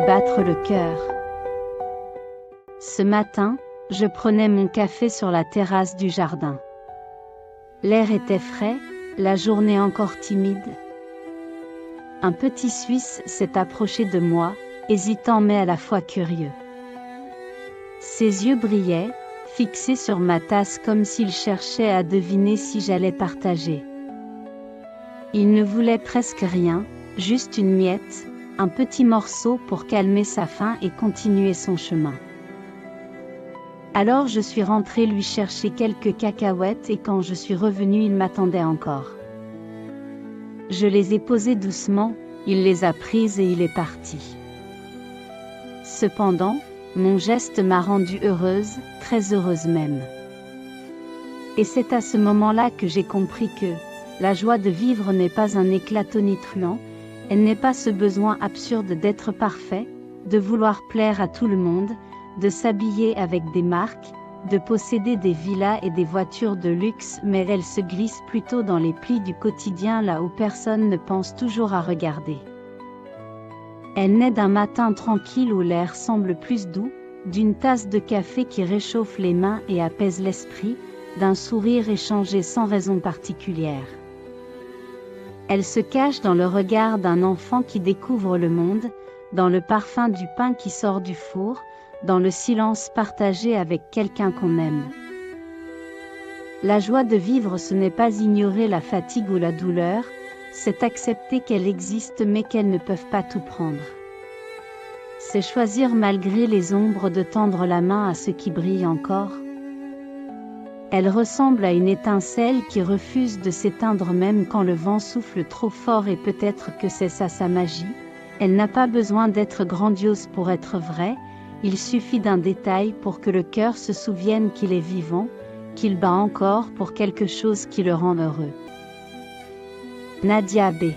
battre le cœur. Ce matin, je prenais mon café sur la terrasse du jardin. L'air était frais, la journée encore timide. Un petit Suisse s'est approché de moi, hésitant mais à la fois curieux. Ses yeux brillaient, fixés sur ma tasse comme s'il cherchait à deviner si j'allais partager. Il ne voulait presque rien, juste une miette, un petit morceau pour calmer sa faim et continuer son chemin. Alors je suis rentrée lui chercher quelques cacahuètes et quand je suis revenue il m'attendait encore. Je les ai posées doucement, il les a prises et il est parti. Cependant, mon geste m'a rendue heureuse, très heureuse même. Et c'est à ce moment-là que j'ai compris que la joie de vivre n'est pas un éclat tonitruant, elle n'est pas ce besoin absurde d'être parfait, de vouloir plaire à tout le monde, de s'habiller avec des marques, de posséder des villas et des voitures de luxe, mais elle se glisse plutôt dans les plis du quotidien là où personne ne pense toujours à regarder. Elle naît d'un matin tranquille où l'air semble plus doux, d'une tasse de café qui réchauffe les mains et apaise l'esprit, d'un sourire échangé sans raison particulière. Elle se cache dans le regard d'un enfant qui découvre le monde, dans le parfum du pain qui sort du four, dans le silence partagé avec quelqu'un qu'on aime. La joie de vivre, ce n'est pas ignorer la fatigue ou la douleur, c'est accepter qu'elle existe mais qu'elles ne peuvent pas tout prendre. C'est choisir malgré les ombres de tendre la main à ce qui brille encore. Elle ressemble à une étincelle qui refuse de s'éteindre même quand le vent souffle trop fort et peut-être que c'est ça sa magie. Elle n'a pas besoin d'être grandiose pour être vraie, il suffit d'un détail pour que le cœur se souvienne qu'il est vivant, qu'il bat encore pour quelque chose qui le rend heureux. Nadia B.